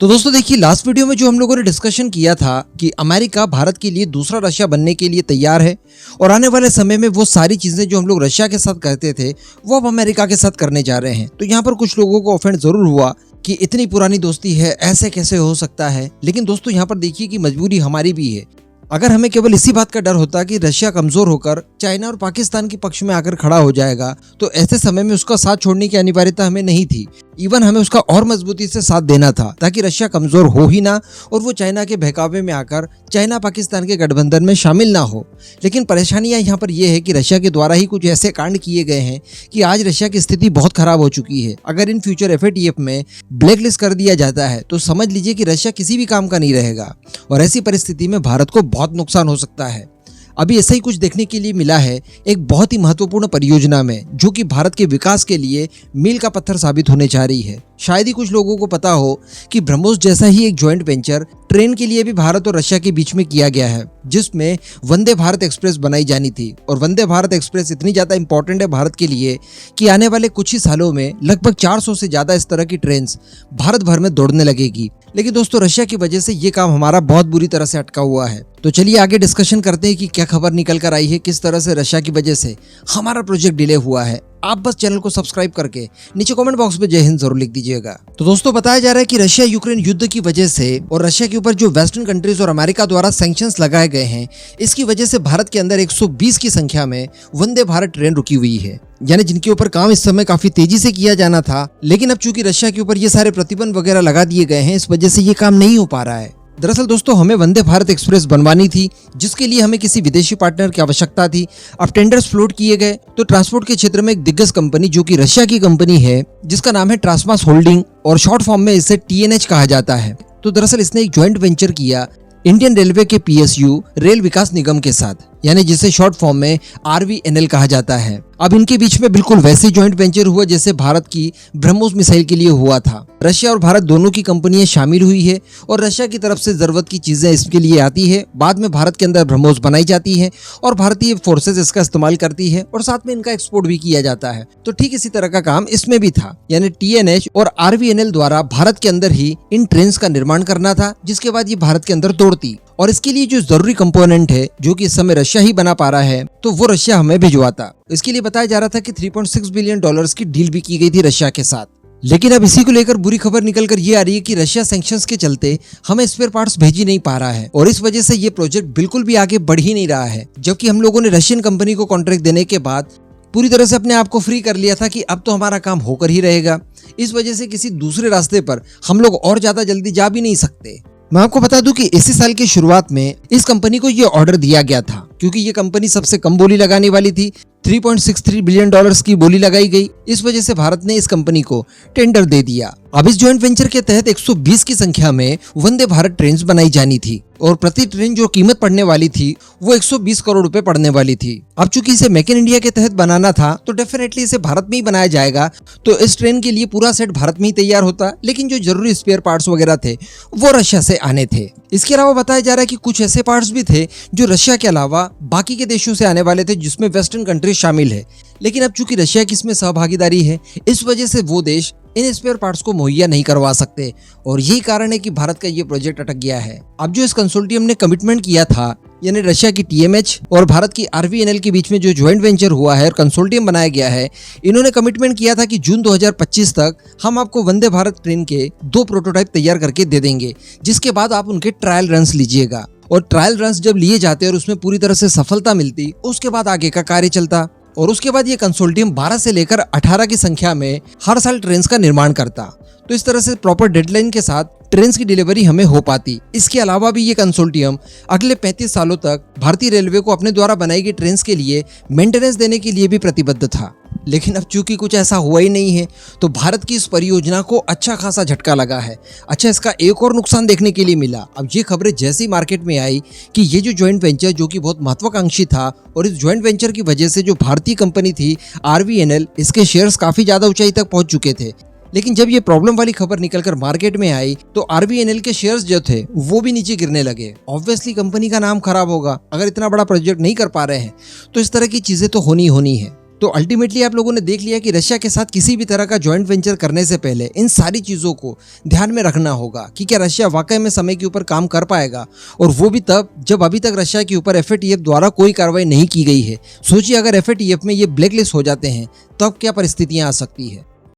तो दोस्तों देखिए, लास्ट वीडियो में जो हम लोगों ने डिस्कशन किया था कि अमेरिका भारत के लिए दूसरा रशिया बनने के लिए तैयार है और आने वाले समय में वो सारी चीजें जो हम लोग रशिया के साथ करते थे वो अब अमेरिका के साथ करने जा रहे हैं। तो यहाँ पर कुछ लोगों को ऑफेंड जरूर हुआ कि इतनी पुरानी दोस्ती है, ऐसे कैसे हो सकता है। लेकिन दोस्तों यहाँ पर देखिए कि मजबूरी हमारी भी है। अगर हमें केवल इसी बात का डर होता कि रशिया कमजोर होकर चाइना और पाकिस्तान के पक्ष में आकर खड़ा हो जाएगा तो ऐसे समय में उसका साथ छोड़ने की अनिवार्यता हमें नहीं थी। इवन हमें उसका और मजबूती से साथ देना था ताकि रशिया कमजोर हो ही ना और वो चाइना के बहकावे में आकर चाइना पाकिस्तान के गठबंधन में शामिल ना हो। लेकिन परेशानियां यहाँ पर यह है कि रशिया के द्वारा ही कुछ ऐसे कांड किए गए हैं कि आज रशिया की स्थिति बहुत खराब हो चुकी है। अगर इन फ्यूचर FATF में ब्लैकलिस्ट कर दिया जाता है तो समझ लीजिए कि रशिया किसी भी काम का नहीं रहेगा और ऐसी परिस्थिति में भारत को बहुत नुकसान हो सकता है। अभी ऐसा ही कुछ देखने के लिए मिला है एक बहुत ही महत्वपूर्ण परियोजना में, जो कि भारत के विकास के लिए मील का पत्थर साबित होने जा रही है। शायद ही कुछ लोगों को पता हो कि ब्रह्मोस जैसा ही एक जॉइंट वेंचर ट्रेन के लिए भी भारत और रशिया के बीच में किया गया है, जिसमें वंदे भारत एक्सप्रेस बनाई जानी थी। और वंदे भारत एक्सप्रेस इतनी ज़्यादा इंपॉर्टेंट है भारत के लिए कि आने वाले कुछ ही सालों में लगभग 400 से ज़्यादा इस तरह की ट्रेन भारत भर में दौड़ने लगेगी। लेकिन दोस्तों रशिया की वजह से ये काम हमारा बहुत बुरी तरह से अटका हुआ है। तो चलिए आगे डिस्कशन करते हैं कि क्या खबर निकल कर आई है, किस तरह से रशिया की वजह से हमारा प्रोजेक्ट डिले हुआ है। आप बस चैनल को सब्सक्राइब करके नीचे कमेंट बॉक्स में जय हिंद जरूर लिख दीजिएगा। तो दोस्तों बताया जा रहा है कि रशिया यूक्रेन युद्ध की वजह से और रशिया के ऊपर जो वेस्टर्न कंट्रीज और अमेरिका द्वारा सैंक्शंस लगाए गए हैं, इसकी वजह से भारत के अंदर 120 की संख्या में वंदे भारत ट्रेन रुकी हुई है, यानी जिनके ऊपर काम इस समय काफी तेजी से किया जाना था। लेकिन अब चूंकि रशिया के ऊपर ये सारे प्रतिबंध वगैरह लगा दिए गए हैं, इस वजह से ये काम नहीं हो पा रहा है। दरअसल दोस्तों हमें वंदे भारत एक्सप्रेस बनवानी थी, जिसके लिए हमें किसी विदेशी पार्टनर की आवश्यकता थी। अब टेंडर्स फ्लोट किए गए तो ट्रांसपोर्ट के क्षेत्र में एक दिग्गज कंपनी जो कि रशिया की कंपनी है, जिसका नाम है ट्रांसमास होल्डिंग और शॉर्ट फॉर्म में इसे TNH कहा जाता है। तो दरअसल इसने एक ज्वाइंट वेंचर किया इंडियन रेलवे के PSU रेल विकास निगम के साथ, यानी जिसे शॉर्ट फॉर्म में RVNL कहा जाता है। अब इनके बीच में बिल्कुल वैसे ज्वाइंट वेंचर हुआ जैसे भारत की ब्रह्मोस मिसाइल के लिए हुआ था। रशिया और भारत दोनों की कंपनियां शामिल हुई है और रशिया की तरफ से जरूरत की चीजें इसके लिए आती है। बाद में भारत के अंदर ब्रह्मोस बनाई जाती है और भारतीय फोर्सेस इसका इस्तेमाल करती है और साथ में इनका एक्सपोर्ट भी किया जाता है। तो ठीक इसी तरह का काम इसमें भी था, यानी TNH और RVNL द्वारा भारत के अंदर ही इन ट्रेन का निर्माण करना था, जिसके बाद ये भारत के अंदर दौड़ती। और इसके लिए जो जरूरी कंपोनेंट है जो कि इस समय रशिया ही बना पा रहा है, तो वो रशिया हमें भिजवाता। इसके लिए बताया जा रहा था कि $3.6 बिलियन की डील भी की गई थी रशिया के साथ। लेकिन अब इसी को लेकर बुरी खबर निकल कर ये आ रही है कि रशिया सैंक्शंस के चलते हमें स्पेयर पार्ट्स भेज ही नहीं पा रहा है और इस वजह से ये प्रोजेक्ट बिल्कुल भी आगे बढ़ ही नहीं रहा है। जबकि हम लोगों ने रशियन कंपनी को कॉन्ट्रैक्ट देने के बाद पूरी तरह से अपने आप को फ्री कर लिया था कि अब तो हमारा काम होकर ही रहेगा। इस वजह से किसी दूसरे रास्ते पर हम लोग और ज्यादा जल्दी जा भी नहीं सकते। मैं आपको बता दूं कि इसी साल की शुरुआत में इस कंपनी को ये ऑर्डर दिया गया था, क्योंकि ये कंपनी सबसे कम बोली लगाने वाली थी। $3.63 बिलियन की बोली लगाई गई। इस वजह से भारत ने इस कंपनी को टेंडर दे दिया। अब इस ज्वाइंट वेंचर के तहत 120 की संख्या में वंदे भारत ट्रेन बनाई जानी थी और प्रति ट्रेन जो कीमत पड़ने वाली थी वो 120 करोड़ रुपए पड़ने वाली थी। अब चूंकि इसे मेक इन इंडिया के तहत बनाना था तो डेफिनेटली इसे भारत में ही बनाया जाएगा, तो इस ट्रेन के लिए पूरा सेट भारत में ही तैयार होता। लेकिन जो जरूरी स्पेयर पार्ट्स वगैरह थे वो रशिया से आने थे। इसके अलावा बताया जा रहा है कि कुछ ऐसे पार्ट्स भी थे जो रशिया के अलावा बाकी के देशों से आने वाले थे, जिसमें वेस्टर्न कंट्रीज शामिल है। लेकिन अब चूंकि रशिया की इसमें सहभागीदारी है, इस वजह से वो देश इन स्पेयर पार्ट्स को मुहैया नहीं करवा सकते और यही कारण है कि भारत का ये प्रोजेक्ट अटक गया है। अब जो इस कंसोर्टियम ने कमिटमेंट किया था, यानी रशिया की TMH और भारत की RVNL के बीच में जो ज्वाइंट वेंचर हुआ है और कंसोर्टियम बनाया गया है, इन्होंने कमिटमेंट किया था कि जून 2025 तक हम आपको वंदे भारत ट्रेन के 2 प्रोटोटाइप तैयार करके दे देंगे, जिसके बाद आप उनके ट्रायल रन्स लीजिएगा। और ट्रायल रन्स जब लिए जाते और उसमें पूरी तरह से सफलता मिलती, उसके बाद आगे का कार्य चलता और उसके बाद ये कंसोर्टियम 12 से लेकर 18 की संख्या में हर साल ट्रेन का निर्माण करता। तो इस तरह से प्रॉपर डेडलाइन के साथ ट्रेन की डिलीवरी हमें हो पाती। इसके अलावा भी ये कंसोर्टियम अगले 35 सालों तक भारतीय रेलवे को अपने द्वारा बनाई गई ट्रेन के लिए मेंटेनेंस देने के लिए भी प्रतिबद्ध था। लेकिन अब चूंकि कुछ ऐसा हुआ ही नहीं है, तो भारत की इस परियोजना को अच्छा खासा झटका लगा है। अच्छा, इसका एक और नुकसान देखने के लिए मिला। अब ये खबरें जैसी मार्केट में आई कि ये जो ज्वाइंट वेंचर जो कि बहुत महत्वाकांक्षी था और इस ज्वाइंट वेंचर की वजह से जो भारतीय कंपनी थी RVNL, इसके शेयर्स काफी ज्यादा ऊंचाई तक पहुंच चुके थे। लेकिन जब ये प्रॉब्लम वाली खबर निकलकर मार्केट में आई तो RVNL के शेयर्स जो थे वो भी नीचे गिरने लगे। ऑब्वियसली कंपनी का नाम खराब होगा। अगर इतना बड़ा प्रोजेक्ट नहीं कर पा रहे हैं तो इस तरह की चीजें तो होनी है। तो अल्टीमेटली आप लोगों ने देख लिया कि रशिया के साथ किसी भी तरह का जॉइंट वेंचर करने से पहले इन सारी चीज़ों को ध्यान में रखना होगा कि क्या रशिया वाकई में समय के ऊपर काम कर पाएगा, और वो भी तब जब अभी तक रशिया के ऊपर एफएटीएफ द्वारा कोई कार्रवाई नहीं की गई है। सोचिए अगर एफएटीएफ में ये ब्लैकलिस्ट हो जाते हैं तब क्या परिस्थितियां आ सकती है।